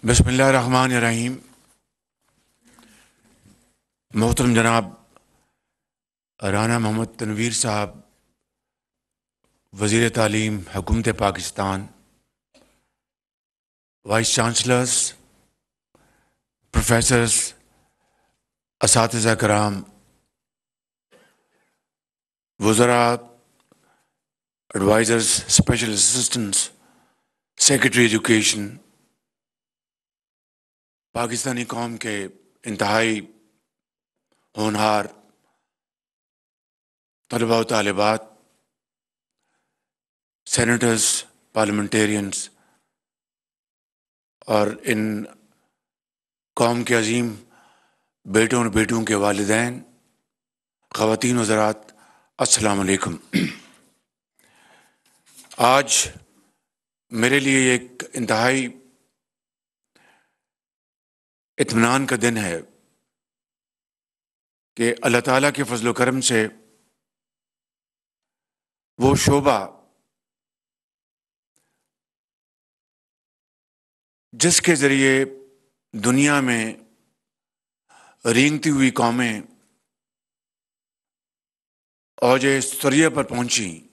بسم اللہ الرحمن الرحیم. محترم جناب رانا محمد تنویر صاحب، وزیر تعلیم حکومت پاکستان، وائس چانسلرز، پروفیسرز، اساتذہ کرام، وزراء، advisers, special assistants, secretary education, Pakistani قوم کے انتہائی ہونہار طلباء و طالبات، سینیٹرز، پارلیمنٹیرینز اور ان قوم کے عظیم بیٹوں اور بیٹوں کے والدین، خواتین حضرات، السلام علیکم. آج میرے لیے ایک انتہائی اطمینان کا دن ہے کہ اللہ تعالیٰ کے فضل و کرم سے وہ شعبہ جس کے ذریعے دنیا میں رینگتی ہوئی قومیں اوج ثریہ پر پہنچیں،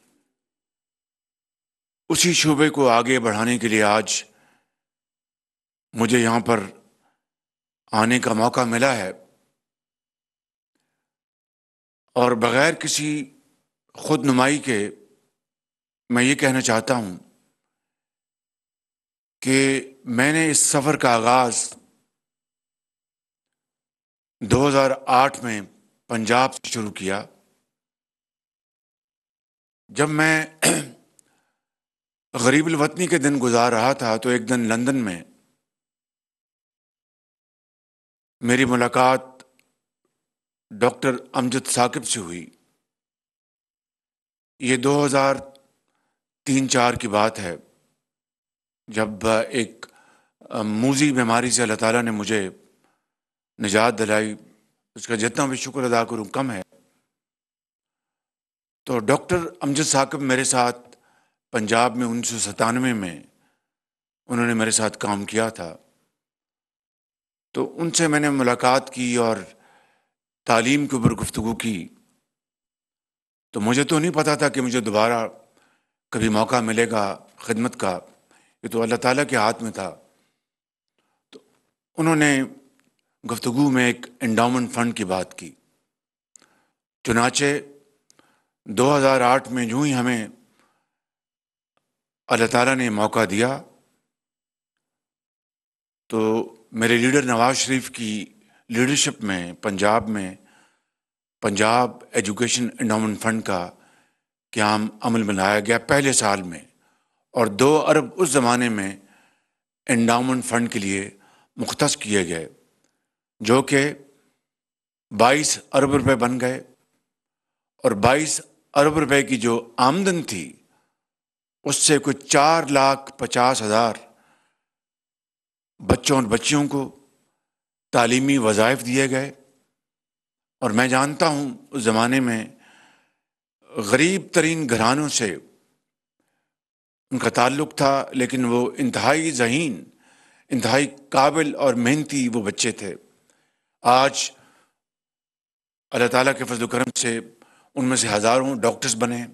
اسی شعبے کو آگے بڑھانے کے لیے آج مجھے یہاں پر آنے کا موقع ملا ہے، اور بغیر کسی خود نمائی کے میں یہ کہنا چاہتا ہوں کہ میں نے اس سفر کا آغاز 2008 میں پنجاب سے شروع کیا. جب میں غریب الوطنی کے دن گزار رہا تھا تو ایک دن لندن میں میری ملاقات ڈاکٹر امجد ثاقب سے ہوئی. یہ 2003-04 کی بات ہے، جب ایک موذی بیماری سے اللہ تعالیٰ نے مجھے نجات دلائی. اس کا جتنا بھی شکر ادا کروں کم ہے. تو ڈاکٹر امجد ثاقب میرے ساتھ پنجاب میں 1997 میں انہوں نے میرے ساتھ کام کیا تھا. تو ان سے میں نے ملاقات کی اور تعلیم کے اوپر گفتگو کی. تو مجھے تو نہیں پتا تھا کہ مجھے دوبارہ کبھی موقع ملے گا خدمت کا، یہ تو اللہ تعالیٰ کے ہاتھ میں تھا. تو انہوں نے گفتگو میں ایک انڈاؤمنٹ فنڈ کی بات کی. چنانچہ 2008 میں جو ہی ہمیں اللہ تعالیٰ نے موقع دیا تو میرے لیڈر نواز شریف کی لیڈرشپ میں پنجاب ایجوکیشن انڈاؤمنٹ فنڈ کا قیام عمل میں لایا گیا پہلے سال میں، اور 2 ارب اس زمانے میں انڈاؤمنٹ فنڈ کے لیے مختص کیے گئے، جو کہ 22 ارب روپے بن گئے. اور 22 ارب روپے کی جو آمدن تھی اس سے کچھ 4,50,000 بچوں اور بچیوں کو تعلیمی وظائف دیے گئے. اور میں جانتا ہوں اس زمانے میں غریب ترین گھرانوں سے ان کا تعلق تھا، لیکن وہ انتہائی ذہین، انتہائی قابل اور محنتی وہ بچے تھے. آج اللہ تعالیٰ کے فضل و کرم سے ان میں سے ہزاروں ڈاکٹرز بنے،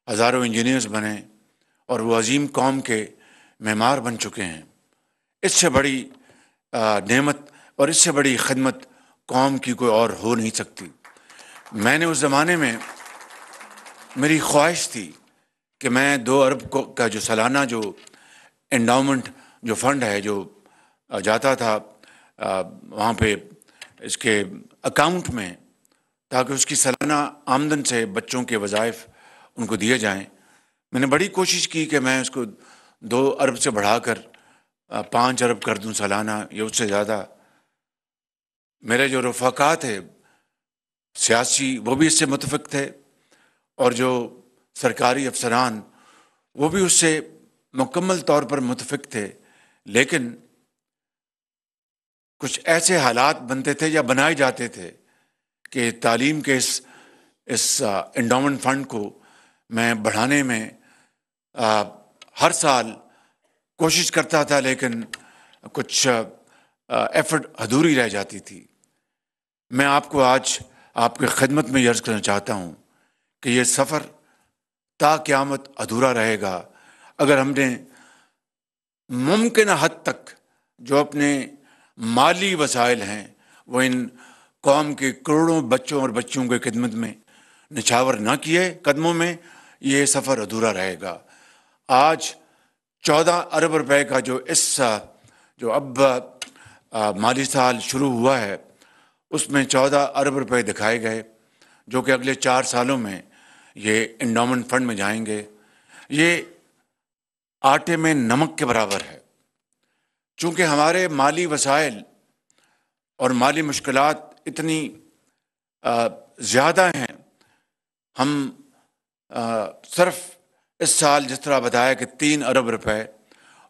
ہزاروں انجینئرز بنے، اور وہ عظیم قوم کے معمار بن چکے ہیں. اس سے بڑی نعمت اور اس سے بڑی خدمت قوم کی کوئی اور ہو نہیں سکتی. میں نے اس زمانے میں میری خواہش تھی کہ میں 2 ارب کا جو سالانہ جو انڈاؤمنٹ جو فنڈ ہے جو جاتا تھا وہاں پہ اس کے اکاؤنٹ میں، تاکہ اس کی سالانہ آمدن سے بچوں کے وظائف ان کو دیے جائیں. میں نے بڑی کوشش کی کہ میں اس کو 2 ارب سے بڑھا کر 5 ارب کر دوں سالانہ یا اس سے زیادہ. میرے جو رفقا تھے سیاسی وہ بھی اس سے متفق تھے، اور جو سرکاری افسران وہ بھی اس سے مکمل طور پر متفق تھے. لیکن کچھ ایسے حالات بنتے تھے یا بنائے جاتے تھے کہ تعلیم کے اس انڈاؤمنٹ فنڈ کو میں بڑھانے میں ہر سال کوشش کرتا تھا، لیکن کچھ ایفرٹ ادھوری رہ جاتی تھی۔ میں آپ کو آج آپ کی خدمت میں عرض کرنا چاہتا ہوں کہ یہ سفر تا قیامت ادھورا رہے گا اگر ہم نے ممکنہ حد تک جو اپنے مالی وسائل ہیں وہ ان قوم کے کروڑوں بچوں اور بچیوں کی خدمت میں نچھاور نہ کیے قدموں میں، یہ سفر ادھورا رہے گا۔ آج 14 ارب روپے کا جو اب مالی سال شروع ہوا ہے، اس میں 14 ارب روپے دکھائے گئے جو کہ اگلے 4 سالوں میں یہ انڈومنٹ فنڈ میں جائیں گے۔ یہ آٹے میں نمک کے برابر ہے۔ چونکہ ہمارے مالی وسائل اور مالی مشکلات اتنی زیادہ ہیں، ہم صرف اس سال جس طرح بتایا کہ 3 ارب روپے،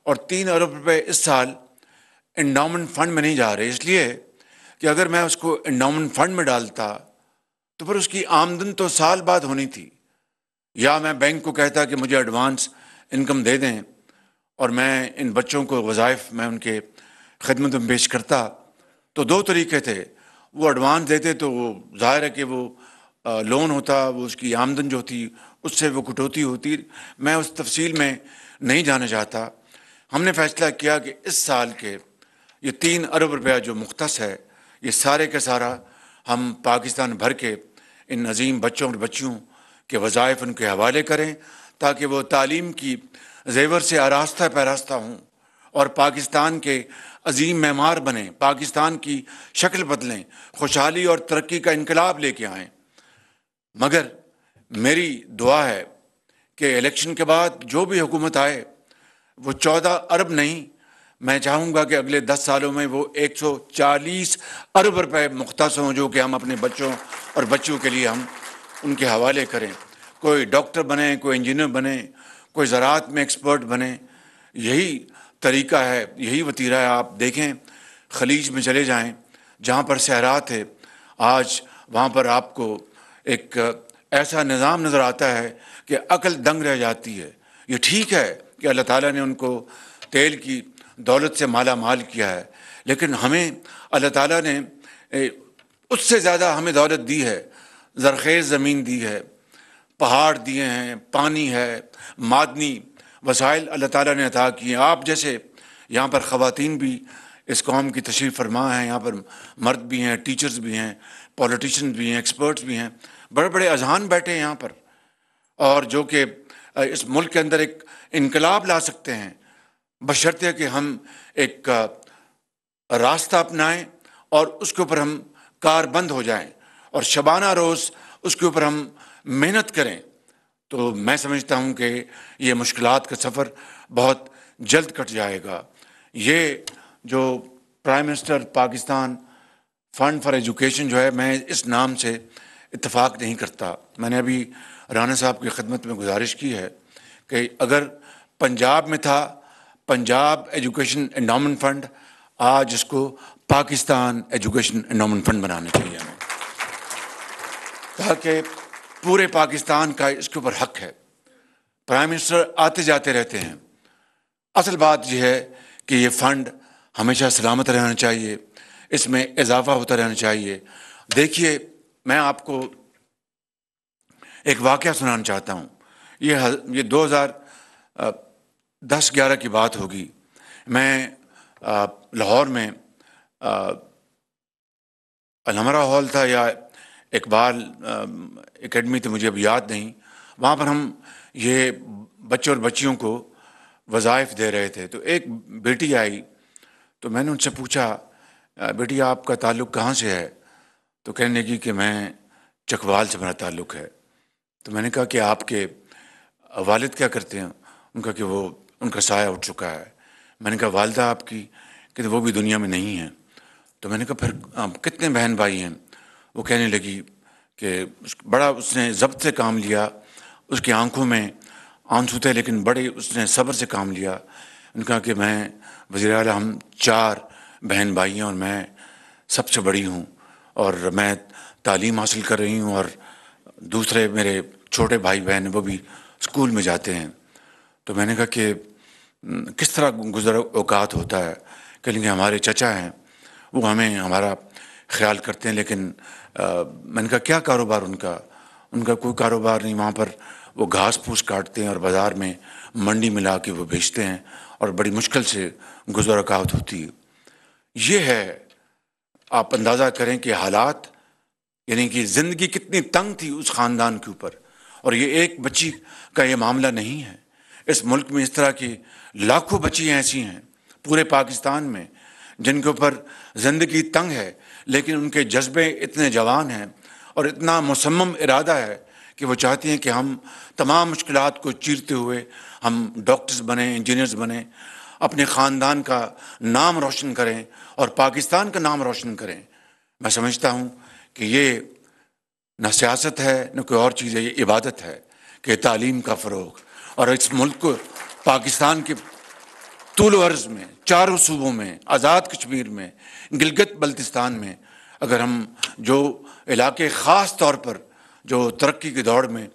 اور 3 ارب روپے اس سال انڈومنٹ فنڈ میں نہیں جا رہے، اس لیے کہ اگر میں اس کو انڈومنٹ فنڈ میں ڈالتا تو پھر اس کی آمدن تو سال بعد ہونی تھی، یا میں بینک کو کہتا کہ مجھے ایڈوانس انکم دے دیں اور میں ان بچوں کو وظائف میں ان کے خدمت میں پیش کرتا۔ تو 2 طریقے تھے، وہ ایڈوانس دیتے تو وہ ظاہر ہے کہ وہ لون ہوتا، وہ اس کی آمدن جو تھی اس سے وہ کٹوتی ہوتی۔ میں اس تفصیل میں نہیں جانا چاہتا۔ ہم نے فیصلہ کیا کہ اس سال کے یہ 3 ارب روپیہ جو مختص ہے، یہ سارے کا سارا ہم پاکستان بھر کے ان عظیم بچوں اور بچیوں کے وظائف ان کے حوالے کریں تاکہ وہ تعلیم کی زیور سے آراستہ پیراستہ ہوں اور پاکستان کے عظیم معمار بنیں، پاکستان کی شکل بدلیں، خوشحالی اور ترقی کا انقلاب لے کے آئیں۔ مگر میری دعا ہے کہ الیکشن کے بعد جو بھی حکومت آئے وہ 14 ارب نہیں، میں چاہوں گا کہ اگلے 10 سالوں میں وہ 140 ارب روپے مختص ہوں جو کہ ہم اپنے بچوں اور بچیوں کے لیے ہم ان کے حوالے کریں۔ کوئی ڈاکٹر بنے، کوئی انجینئر بنے، کوئی زراعت میں ایکسپرٹ بنے۔ یہی طریقہ ہے، یہی وتیرہ ہے۔ آپ دیکھیں خلیج میں چلے جائیں جہاں پر صحرا تھے، آج وہاں پر آپ کو ایک ایسا نظام نظر آتا ہے کہ عقل دنگ رہ جاتی ہے۔ یہ ٹھیک ہے کہ اللہ تعالیٰ نے ان کو تیل کی دولت سے مالا مال کیا ہے، لیکن ہمیں اللہ تعالیٰ نے اس سے زیادہ ہمیں دولت دی ہے، زرخیز زمین دی ہے، پہاڑ دیے ہیں، پانی ہے، معدنی وسائل اللہ تعالیٰ نے عطا کیے ہیں۔ آپ جیسے یہاں پر خواتین بھی اس قوم کی تشریف فرما ہیں، یہاں پر مرد بھی ہیں، ٹیچرز بھی ہیں، پولیٹیشنز بھی ہیں، ایکسپرٹس بھی ہیں، بڑے بڑے اذہان بیٹھے ہیں یہاں پر، اور جو کہ اس ملک کے اندر ایک انقلاب لا سکتے ہیں، بشرطے کہ ہم ایک راستہ اپنائیں اور اس کے اوپر ہم کار بند ہو جائیں اور شبانہ روز اس کے اوپر ہم محنت کریں۔ تو میں سمجھتا ہوں کہ یہ مشکلات کا سفر بہت جلد کٹ جائے گا۔ یہ جو prime minister Pakistan fund for education جو ہے، میں اس نام سے اتفاق نہیں کرتا۔ میں نے ابھی رانا صاحب کی خدمت میں گزارش کی ہے کہ اگر پنجاب میں تھا پنجاب ایجوکیشن انڈومنٹ فنڈ، آج اس کو پاکستان ایجوکیشن انڈومنٹ فنڈ بنانا چاہیے ہمیں، تاکہ پورے پاکستان کا اس کے اوپر حق ہے۔ پرائم منسٹر آتے جاتے رہتے ہیں، اصل بات یہ ہے کہ یہ فنڈ ہمیشہ سلامت رہنا چاہیے، اس میں اضافہ ہوتا رہنا چاہیے۔ دیکھیے میں آپ کو ایک واقعہ سنانا چاہتا ہوں۔ یہ 2010-11 کی بات ہوگی۔ میں لاہور میں الحمرہ ہال تھا یا اقبال اکیڈمی تھی، مجھے اب یاد نہیں، وہاں پر ہم یہ بچوں اور بچیوں کو وظائف دے رہے تھے۔ تو ایک بیٹی آئی تو میں نے ان سے پوچھا، بیٹی آپ کا تعلق کہاں سے ہے؟ تو کہنے لگی کہ میں چکوال سے میرا تعلق ہے۔ تو میں نے کہا کہ آپ کے والد کیا کرتے ہیں؟ ان کا کہ وہ ان کا سایہ اٹھ چکا ہے۔ میں نے کہا والدہ آپ کی؟ کہ وہ بھی دنیا میں نہیں ہیں۔ تو میں نے کہا پھر کتنے بہن بھائی ہیں؟ وہ کہنے لگی کہ بڑا اس نے ضبط سے کام لیا، اس کی آنکھوں میں آنسو تھے لیکن بڑے اس نے صبر سے کام لیا۔ ان کا کہ میں وزیر اعلیٰ، ہم 4 بہن بھائی ہیں اور میں سب سے بڑی ہوں، اور میں تعلیم حاصل کر رہی ہوں، اور دوسرے میرے چھوٹے بھائی بہن ہیں وہ بھی اسکول میں جاتے ہیں۔ تو میں نے کہا کہ کس طرح گزر اوقات ہوتا ہے؟ کہیں گے ہمارے چچا ہیں وہ ہمیں ہمارا خیال کرتے ہیں، لیکن میں نے کہا کیا کاروبار ان کا کوئی کاروبار نہیں، وہاں پر وہ گھاس پھوس کاٹتے ہیں اور بازار میں منڈی میں لا کے وہ بیچتے ہیں اور بڑی مشکل سے گزر رکاوٹ ہوتی ہے۔ یہ ہے، آپ اندازہ کریں کہ حالات، یعنی کہ زندگی کتنی تنگ تھی اس خاندان کے اوپر، اور یہ ایک بچی کا یہ معاملہ نہیں ہے، اس ملک میں اس طرح کی لاکھوں بچیاں ایسی ہیں پورے پاکستان میں جن کے اوپر زندگی تنگ ہے، لیکن ان کے جذبے اتنے جوان ہیں اور اتنا مصمم ارادہ ہے کہ وہ چاہتی ہیں کہ ہم تمام مشکلات کو چیرتے ہوئے ہم ڈاکٹرز بنیں، انجینئرز بنیں، اپنے خاندان کا نام روشن کریں اور پاکستان کا نام روشن کریں۔ میں سمجھتا ہوں کہ یہ نہ سیاست ہے نہ کوئی اور چیز ہے، یہ عبادت ہے کہ تعلیم کا فروغ، اور اس ملک کو، پاکستان کے طول و عرض میں، چاروں صوبوں میں، آزاد کشمیر میں، گلگت بلتستان میں، اگر ہم جو علاقے خاص طور پر جو ترقی کی دوڑ میں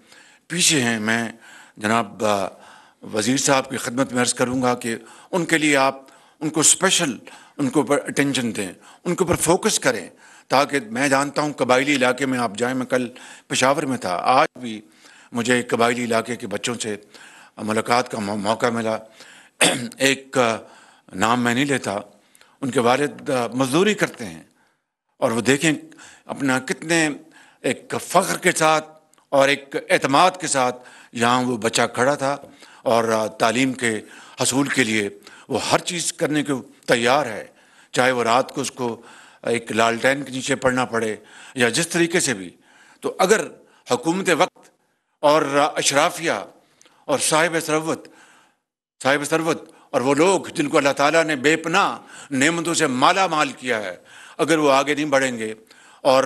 پیچھے ہیں، میں جناب وزیر صاحب کی خدمت میں عرض کروں گا کہ ان کے لیے آپ ان کو اسپیشل، ان کے اوپر اٹینشن دیں، ان کے اوپر فوکس کریں، تاکہ میں جانتا ہوں قبائلی علاقے میں آپ جائیں، میں کل پشاور میں تھا، آج بھی مجھے قبائلی علاقے کے بچوں سے ملاقات کا موقع ملا۔ ایک نام میں نہیں لیتا، ان کے والد مزدوری کرتے ہیں، اور وہ دیکھیں اپنا کتنے ایک فخر کے ساتھ اور ایک اعتماد کے ساتھ یہاں وہ بچہ کھڑا تھا، اور تعلیم کے حصول کے لیے وہ ہر چیز کرنے کو تیار ہے، چاہے وہ رات کو اس کو ایک لالٹین کے نیچے پڑھنا پڑے یا جس طریقے سے بھی۔ تو اگر حکومت وقت اور اشرافیہ اور صاحب ثروت اور وہ لوگ جن کو اللہ تعالیٰ نے بے پناہ نعمتوں سے مالا مال کیا ہے، اگر وہ آگے نہیں بڑھیں گے اور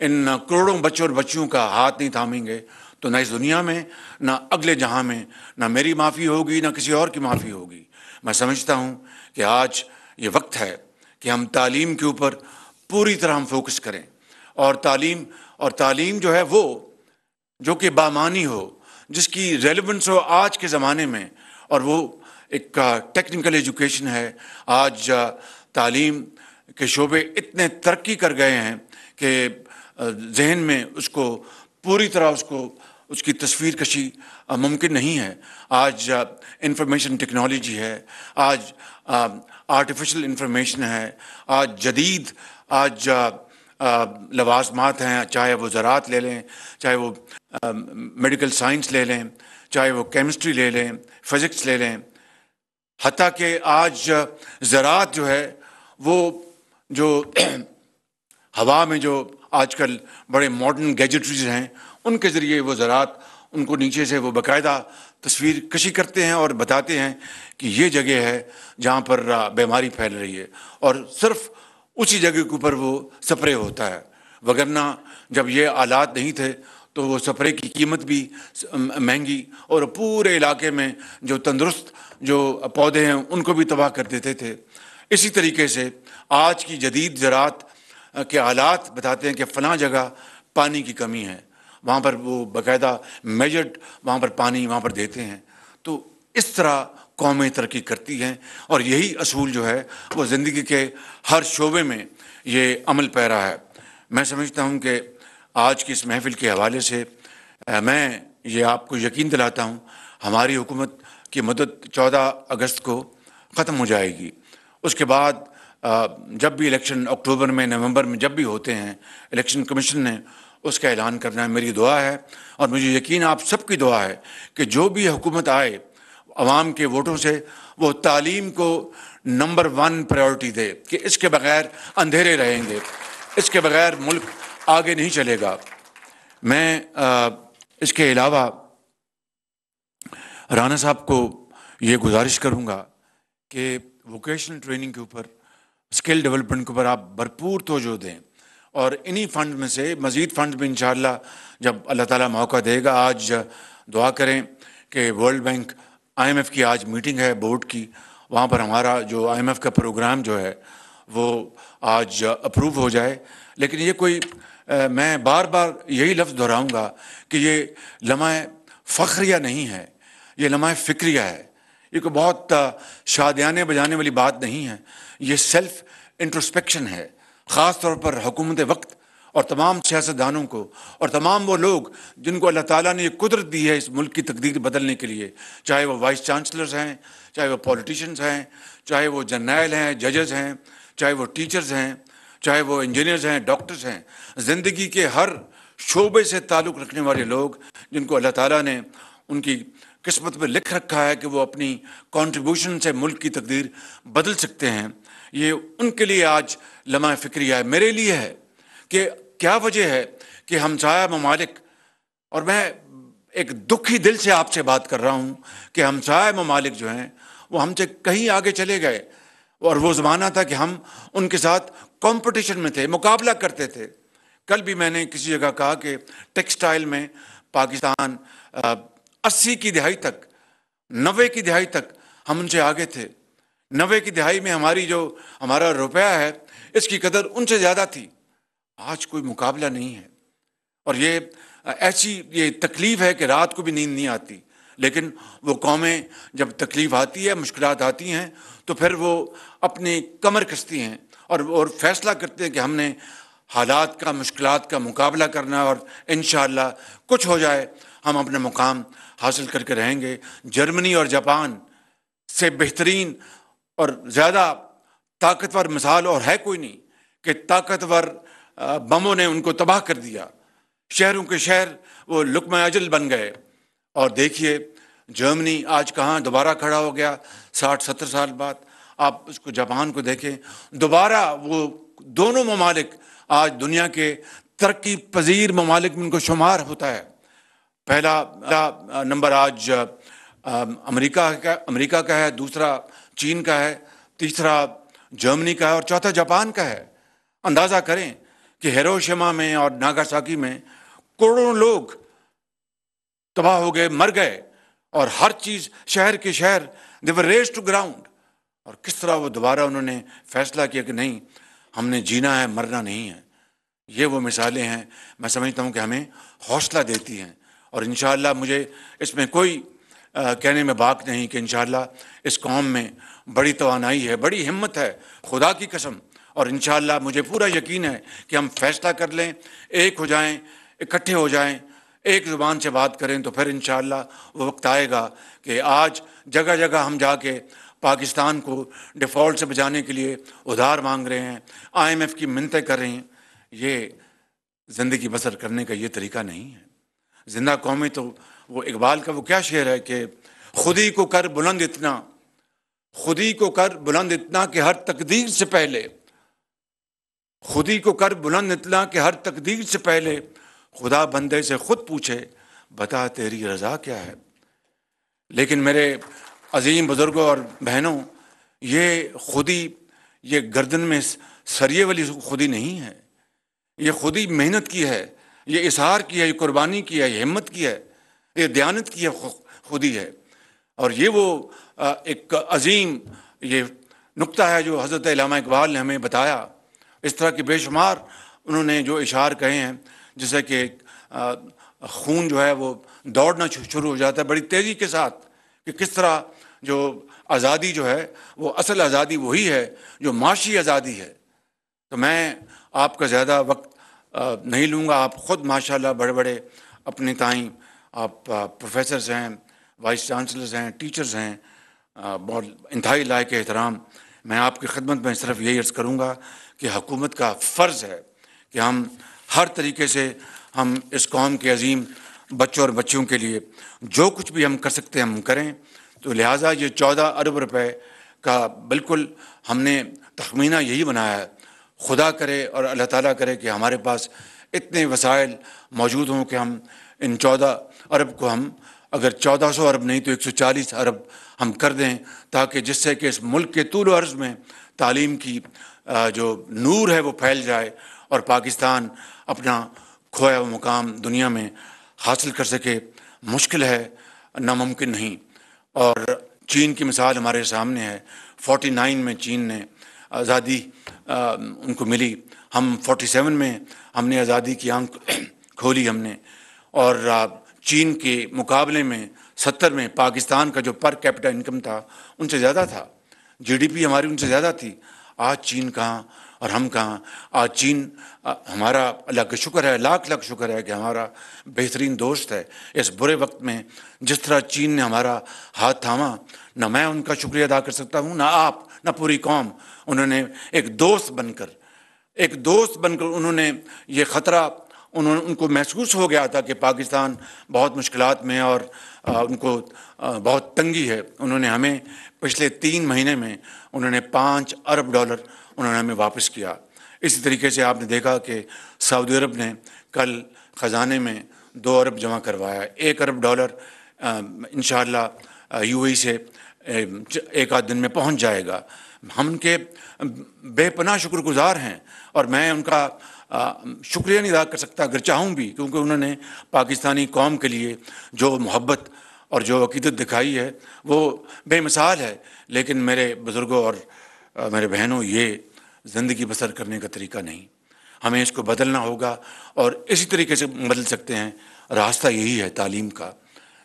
ان کروڑوں بچوں اور بچیوں کا ہاتھ نہیں تھامیں گے، تو نہ اس دنیا میں نہ اگلے جہاں میں نہ میری معافی ہوگی نہ کسی اور کی معافی ہوگی۔ میں سمجھتا ہوں کہ آج یہ وقت ہے کہ ہم تعلیم کے اوپر پوری طرح ہم فوکس کریں، اور تعلیم جو ہے وہ جو کہ بامانی ہو، جس کی ریلیونس ہو آج کے زمانے میں، اور وہ ایک ٹیکنیکل ایجوکیشن ہے۔ آج تعلیم کے شعبے اتنے ترقی کر گئے ہیں کہ ذہن میں اس کو پوری طرح اس کی تصویر کشی ممکن نہیں ہے۔ آج انفارمیشن ٹیکنالوجی ہے، آج آرٹیفیشل انفارمیشن ہے، آج لوازمات ہیں، چاہے وہ زراعت لے لیں، چاہے وہ میڈیکل سائنس لے لیں، چاہے وہ کیمسٹری لے لیں، فزکس لے لیں، حتیٰ کہ آج زراعت جو ہے وہ جو ہوا میں جو آج کل بڑے ماڈرن گیجٹریز ہیں، ان کے ذریعے وہ زراعت ان کو نیچے سے وہ باقاعدہ تصویر کشی کرتے ہیں اور بتاتے ہیں کہ یہ جگہ ہے جہاں پر بیماری پھیل رہی ہے، اور صرف اسی جگہ کے اوپر وہ سپرے ہوتا ہے، وگرنہ جب یہ آلات نہیں تھے تو وہ سپرے کی قیمت بھی مہنگی، اور پورے علاقے میں جو تندرست جو پودے ہیں ان کو بھی تباہ کر دیتے تھے۔ اسی طریقے سے آج کی جدید زراعت کے آلات بتاتے ہیں کہ فلاں جگہ پانی کی کمی ہے، وہاں پر وہ باقاعدہ میجرڈ وہاں پر پانی وہاں پر دیتے ہیں۔ تو اس طرح قومیں ترقی کرتی ہیں، اور یہی اصول جو ہے وہ زندگی کے ہر شعبے میں یہ عمل پیرا ہے۔ میں سمجھتا ہوں کہ آج کی اس محفل کے حوالے سے میں یہ آپ کو یقین دلاتا ہوں، ہماری حکومت کی مدت 14 اگست کو ختم ہو جائے گی۔ اس کے بعد جب بھی الیکشن اکتوبر میں، نومبر میں جب بھی ہوتے ہیں، الیکشن کمیشن نے اس کا اعلان کرنا ہے۔ میری دعا ہے اور مجھے یقین آپ سب کی دعا ہے کہ جو بھی حکومت آئے عوام کے ووٹوں سے، وہ تعلیم کو نمبر 1 پرائیورٹی دے، کہ اس کے بغیر اندھیرے رہیں گے، اس کے بغیر ملک آگے نہیں چلے گا۔ میں اس کے علاوہ رانا صاحب کو یہ گزارش کروں گا کہ ووکیشنل ٹریننگ کے اوپر، اسکل ڈیولپمنٹ کے اوپر آپ بھرپور توجہ دیں، اور انہی فنڈ میں سے مزید فنڈ میں انشاءاللہ جب اللہ تعالیٰ موقع دے گا، آج دعا کریں کہ ورلڈ بینک IMF کی آج میٹنگ ہے بورڈ کی، وہاں پر ہمارا جو IMF کا پروگرام جو ہے وہ آج اپروو ہو جائے۔ لیکن یہ کوئی میں بار بار یہی لفظ دہراؤں گا کہ یہ لمحہ فخریہ نہیں ہے، یہ لمحہ فکریہ ہے۔ یہ کوئی بہت شادیانے بجانے والی بات نہیں ہے، یہ سیلف انٹروسپیکشن ہے، خاص طور پر حکومت وقت اور تمام سیاستدانوں کو اور تمام وہ لوگ جن کو اللہ تعالیٰ نے یہ قدرت دی ہے اس ملک کی تقدیر بدلنے کے لیے، چاہے وہ وائس چانسلرز ہیں، چاہے وہ پولیٹیشنز ہیں، چاہے وہ جرنیل ہیں، ججز ہیں، چاہے وہ ٹیچرز ہیں، چاہے وہ انجینئرز ہیں، ڈاکٹرز ہیں، زندگی کے ہر شعبے سے تعلق رکھنے والے لوگ جن کو اللہ تعالیٰ نے ان کی قسمت میں لکھ رکھا ہے کہ وہ اپنی کنٹریبیوشن سے ملک کی تقدیر بدل سکتے ہیں، یہ ان کے لیے آج لمحہ فکریہ ہے، میرے لیے ہے کہ کیا وجہ ہے کہ ہمسایہ ممالک، اور میں ایک دکھی دل سے آپ سے بات کر رہا ہوں کہ ہمسایہ ممالک جو ہیں وہ ہم سے کہیں آگے چلے گئے، اور وہ زمانہ تھا کہ ہم ان کے ساتھ کمپٹیشن میں تھے، مقابلہ کرتے تھے۔ کل بھی میں نے کسی جگہ کہا کہ ٹیکسٹائل میں پاکستان 80 کی دہائی تک، 90 کی دہائی تک ہم ان سے آگے تھے۔ 90 کی دہائی میں ہمارا روپیہ ہے، اس کی قدر ان سے زیادہ تھی۔ آج کوئی مقابلہ نہیں ہے، اور یہ ایسی تکلیف ہے کہ رات کو بھی نیند نہیں آتی، لیکن وہ قومیں جب تکلیف آتی ہے، مشکلات آتی ہیں، تو پھر وہ اپنی کمر کستی ہیں اور فیصلہ کرتے ہیں کہ ہم نے حالات کا، مشکلات کا مقابلہ کرنا، اور انشاءاللہ کچھ ہو جائے ہم اپنا مقام حاصل کر کے رہیں گے۔ جرمنی اور جاپان سے بہترین اور زیادہ طاقتور مثال اور ہے کوئی نہیں کہ طاقتور بموں نے ان کو تباہ کر دیا، شہروں کے شہر وہ لقمہ اجل بن گئے۔ اور دیکھیے جرمنی آج کہاں دوبارہ کھڑا ہو گیا 60-70 سال بعد۔ آپ اس کو جاپان کو دیکھیں، دوبارہ وہ دونوں ممالک آج دنیا کے ترقی پذیر ممالک میں ان کو شمار ہوتا ہے۔ پہلا نمبر آج امریکہ کا ہے، دوسرا چین کا ہے، تیسرا جرمنی کا ہے، اور چوتھا جاپان کا ہے۔ اندازہ کریں کہ ہیروشیما میں اور ناگاساکی میں کروڑوں لوگ تباہ ہو گئے، مر گئے، اور ہر چیز شہر کے شہر they were razed to ground۔ اور کس طرح وہ دوبارہ انہوں نے فیصلہ کیا کہ نہیں، ہم نے جینا ہے، مرنا نہیں ہے۔ یہ وہ مثالیں ہیں، میں سمجھتا ہوں کہ ہمیں حوصلہ دیتی ہیں، اور انشاءاللہ مجھے اس میں کوئی کہنے میں باک نہیں کہ انشاءاللہ اس قوم میں بڑی توانائی ہے، بڑی ہمت ہے، خدا کی قسم، اور انشاءاللہ مجھے پورا یقین ہے کہ ہم فیصلہ کر لیں، ایک ہو جائیں، اکٹھے ہو جائیں، ایک زبان سے بات کریں، تو پھر انشاءاللہ وہ وقت آئے گا کہ آج جگہ جگہ ہم جا کے پاکستان کو ڈیفالٹ سے بچانے کے لیے ادھار مانگ رہے ہیں، IMF کی منتیں کر رہے ہیں۔ یہ زندگی بسر کرنے کا یہ طریقہ نہیں ہے۔ زندہ قومیں تو وہ اقبال کا وہ کیا شعر ہے کہ خودی کو کر بلند اتنا، خودی کو کر بلند اتنا کہ ہر تقدیر سے پہلے، خودی کو کر بلند اتنا کہ ہر تقدیر سے پہلے خدا بندے سے خود پوچھے بتا تیری رضا کیا ہے۔ لیکن میرے عظیم بزرگوں اور بہنوں، یہ خودی، یہ گردن میں سریے والی خودی نہیں ہے، یہ خودی محنت کی ہے، یہ اظہار کی ہے، یہ قربانی کی ہے، یہ ہمت کی ہے، یہ دیانت کی ہے خودی ہے۔ اور یہ وہ ایک عظیم یہ نقطہ ہے جو حضرت علامہ اقبال نے ہمیں بتایا۔ اس طرح کے بے شمار انہوں نے جو اشعار کہے ہیں، جیسے کہ خون جو ہے وہ دوڑنا شروع ہو جاتا ہے بڑی تیزی کے ساتھ، کہ کس طرح جو آزادی جو ہے وہ اصل آزادی وہی ہے جو معاشی آزادی ہے۔ تو میں آپ کا زیادہ وقت نہیں لوں گا، آپ خود ماشاءاللہ بڑے بڑے اپنے تائیں آپ پروفیسرز ہیں، وائس چانسلرز ہیں، ٹیچرز ہیں، بہت انتہائی لائق احترام۔ میں آپ کی خدمت میں صرف یہی عرض کروں گا کہ حکومت کا فرض ہے کہ ہم ہر طریقے سے ہم اس قوم کے عظیم بچوں اور بچیوں کے لیے جو کچھ بھی ہم کر سکتے ہیں ہم کریں۔ تو لہٰذا یہ 14 ارب روپے کا بالکل ہم نے تخمینہ یہی بنایا ہے۔ خدا کرے اور اللہ تعالیٰ کرے کہ ہمارے پاس اتنے وسائل موجود ہوں کہ ہم ان 14 ارب کو ہم اگر 1400 ارب نہیں تو 140 ارب ہم کر دیں، تاکہ جس سے کہ اس ملک کے طول و عرض میں تعلیم کی جو نور ہے وہ پھیل جائے، اور پاکستان اپنا کھویا ہوا مقام دنیا میں حاصل کر سکے۔ مشکل ہے، ناممکن نہیں۔ اور چین کی مثال ہمارے سامنے ہے، 49 میں چین نے آزادی ان کو ملی، ہم 47 میں ہم نے آزادی کی آنکھ کھولی ہم نے، اور چین کے مقابلے میں 70 میں پاکستان کا جو پر کیپٹا انکم تھا ان سے زیادہ تھا، جی ڈی پی ہماری ان سے زیادہ تھی. آج چین کہاں اور ہم کہاں؟ آج چین ہمارا اللہ کا شکر ہے، لاکھ لاکھ شکر ہے کہ ہمارا بہترین دوست ہے. اس برے وقت میں جس طرح چین نے ہمارا ہاتھ تھاما، نہ میں ان کا شکریہ ادا کر سکتا ہوں، نہ آپ، نہ پوری قوم. انہوں نے ایک دوست بن کر انہوں نے یہ خطرہ ان کو محسوس ہو گیا تھا کہ پاکستان بہت مشکلات میں اور ان کو بہت تنگی ہے. انہوں نے ہمیں پچھلے 3 مہینے میں انہوں نے $5 ارب انہوں نے ہمیں واپس کیا. اسی طریقے سے آپ نے دیکھا کہ سعودی عرب نے کل خزانے میں 2 ارب جمع کروایا. $1 ارب انشاءاللہ یو اے سے ایک آدھ دن میں پہنچ جائے گا. ہم ان کے بے پناہ شکر گزار ہیں اور میں ان کا شکریہ نہیں ادا کر سکتا اگر چاہوں بھی، کیونکہ انہوں نے پاکستانی قوم کے لیے جو محبت اور جو عقیدت دکھائی ہے وہ بے مثال ہے. لیکن میرے بزرگوں اور میرے بہنوں، یہ زندگی بسر کرنے کا طریقہ نہیں. ہمیں اس کو بدلنا ہوگا اور اسی طریقے سے بدل سکتے ہیں. راستہ یہی ہے تعلیم کا،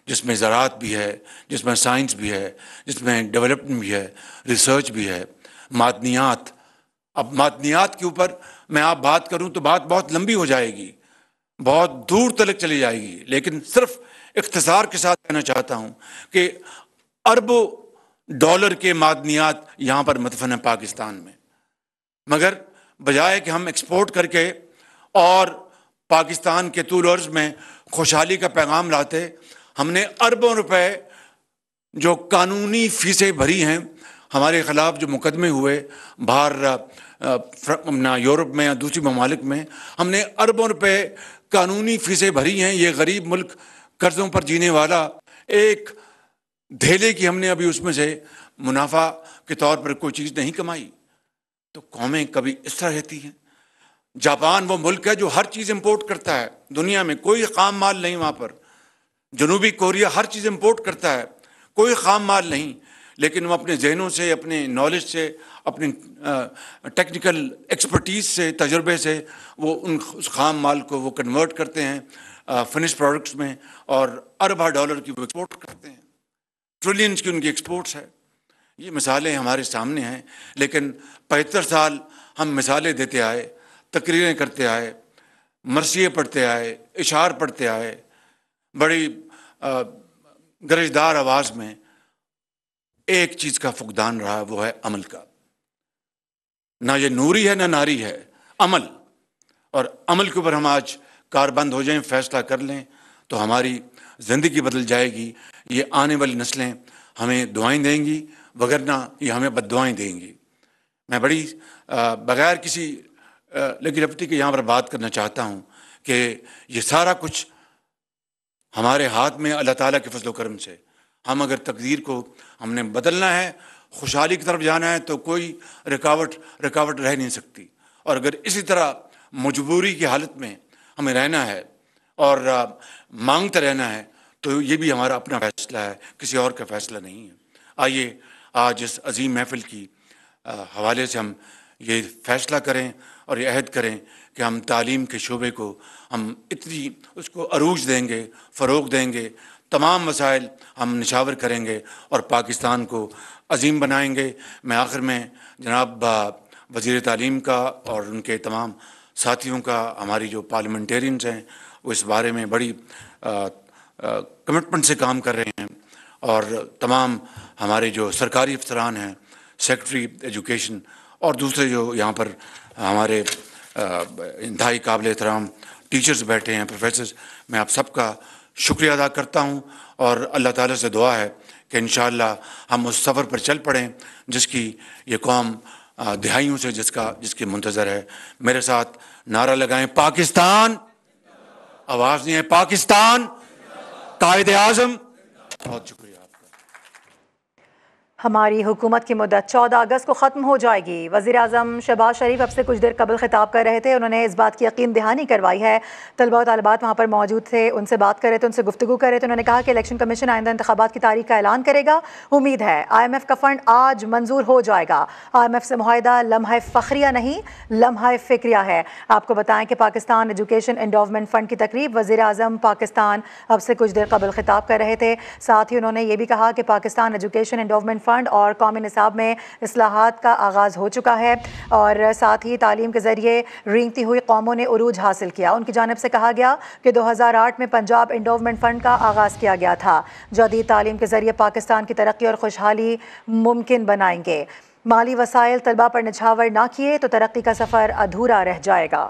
جس میں زراعت بھی ہے، جس میں سائنس بھی ہے، جس میں ڈیولپمنٹ بھی ہے، ریسرچ بھی ہے، معدنیات. اب معدنیات کے اوپر میں آپ بات کروں تو بات بہت لمبی ہو جائے گی، بہت دور تلک چلی جائے گی. لیکن صرف اختصار کے ساتھ کہنا چاہتا ہوں کہ اربوں ڈالر کے معدنیات یہاں پر مدفن ہیں پاکستان میں، مگر بجائے کہ ہم ایکسپورٹ کر کے اور پاکستان کے طول عرض میں خوشحالی کا پیغام لاتے، ہم نے اربوں روپے جو قانونی فیسیں بھری ہیں، ہمارے خلاف جو مقدمے ہوئے باہر یورپ میں یا دوسری ممالک میں، ہم نے اربوں روپے قانونی فیسیں بھری ہیں. یہ غریب ملک قرضوں پر جینے والا، ایک دھیلے کی ہم نے ابھی اس میں سے منافع کے طور پر کوئی چیز نہیں کمائی. تو قومیں کبھی اس طرح رہتی ہیں. جاپان وہ ملک ہے جو ہر چیز امپورٹ کرتا ہے دنیا میں، کوئی خام مال نہیں وہاں پر. جنوبی کوریا ہر چیز امپورٹ کرتا ہے، کوئی خام مال نہیں. لیکن وہ اپنے ذہنوں سے، اپنے نالج سے، اپنی ٹیکنیکل ایکسپرٹیز سے، تجربے سے وہ اس خام مال کو وہ کنورٹ کرتے ہیں فنش پروڈکٹس میں، اور اربوں ڈالر کی وہ ایکسپورٹ کرتے ہیں. ٹریلینز کی ان کی ایکسپورٹس ہے. یہ مثالیں ہمارے سامنے ہیں. لیکن 75 سال ہم مثالیں دیتے آئے، تقریریں کرتے آئے، مرثیے پڑھتے آئے، اشعار پڑھتے آئے، بڑی گرجدار آواز میں. ایک چیز کا فقدان رہا، وہ ہے عمل کا. نہ یہ نوری ہے نہ ناری ہے، عمل. اور عمل کے اوپر ہم آج کاربند ہو جائیں، فیصلہ کر لیں تو ہماری زندگی بدل جائے گی. یہ آنے والی نسلیں ہمیں دعائیں دیں گی، وگرنہ یہ ہمیں بد دعائیں دیں گی. میں بڑی بغیر کسی لگی لپٹی کے یہاں پر بات کرنا چاہتا ہوں کہ یہ سارا کچھ ہمارے ہاتھ میں اللہ تعالیٰ کے فضل و کرم سے. ہم اگر تقدیر کو ہم نے بدلنا ہے، خوشحالی کی طرف جانا ہے، تو کوئی رکاوٹ رہ نہیں سکتی. اور اگر اسی طرح مجبوری کی حالت میں ہمیں رہنا ہے اور مانگتے رہنا ہے، تو یہ بھی ہمارا اپنا فیصلہ ہے، کسی اور کا فیصلہ نہیں ہے. آئیے آج اس عظیم محفل کی حوالے سے ہم یہ فیصلہ کریں اور یہ عہد کریں کہ ہم تعلیم کے شعبے کو ہم اتنی اس کو عروج دیں گے، فروغ دیں گے. تمام مسائل ہم نشاور کریں گے اور پاکستان کو عظیم بنائیں گے. میں آخر میں جناب وزیر تعلیم کا اور ان کے تمام ساتھیوں کا، ہماری جو پارلیمنٹیرینز ہیں وہ اس بارے میں بڑی کمٹمنٹ سے کام کر رہے ہیں، اور تمام ہمارے جو سرکاری افسران ہیں، سیکرٹری ایجوکیشن اور دوسرے جو یہاں پر ہمارے انتہائی قابل احترام ٹیچرز بیٹھے ہیں، پروفیسرز، میں آپ سب کا شکریہ ادا کرتا ہوں. اور اللہ تعالیٰ سے دعا ہے کہ انشاءاللہ ہم اس سفر پر چل پڑیں جس کی یہ قوم دہائیوں سے جس کے منتظر ہے. میرے ساتھ نعرہ لگائیں، پاکستان. آواز نہیں ہے، پاکستان. قائد اعظم. بہت شکریہ آپ کا. ہماری حکومت کی مدت 14 اگست کو ختم ہو جائے گی۔ وزیر اعظم شہباز شریف اب سے کچھ دیر قبل خطاب کر رہے تھے۔ انہوں نے اس بات کی یقین دہانی کروائی ہے، طلباء و طالبات وہاں پر موجود تھے، ان سے بات کر رہے تھے، ان سے گفتگو کر رہے تھے۔ انہوں نے کہا کہ الیکشن کمیشن آئندہ انتخابات کی تاریخ کا اعلان کرے گا۔ امید ہے IMF کا فنڈ آج منظور ہو جائے گا۔ IMF سے معاہدہ لمحہ فخریہ نہیں، لمحہ فکریہ ہے۔ آپ کو بتائیں کہ پاکستان ایجوکیشن انڈومنٹ فنڈ کی تقریب وزیر اعظم پاکستان اب سے کچھ دیر قبل خطاب کر رہے تھے۔ ساتھ ہی انہوں نے یہ بھی کہا کہ پاکستان ایجوکیشن انڈومنٹ فنڈ اور قومی نصاب میں اصلاحات کا آغاز ہو چکا ہے، اور ساتھ ہی تعلیم کے ذریعے رینگتی ہوئی قوموں نے عروج حاصل کیا۔ ان کی جانب سے کہا گیا کہ 2008 میں پنجاب انڈومنٹ فنڈ کا آغاز کیا گیا تھا، جدید تعلیم کے ذریعے پاکستان کی ترقی اور خوشحالی ممکن بنائیں گے۔ مالی وسائل طلباء پر نچھاور نہ کیے تو ترقی کا سفر ادھورا رہ جائے گا۔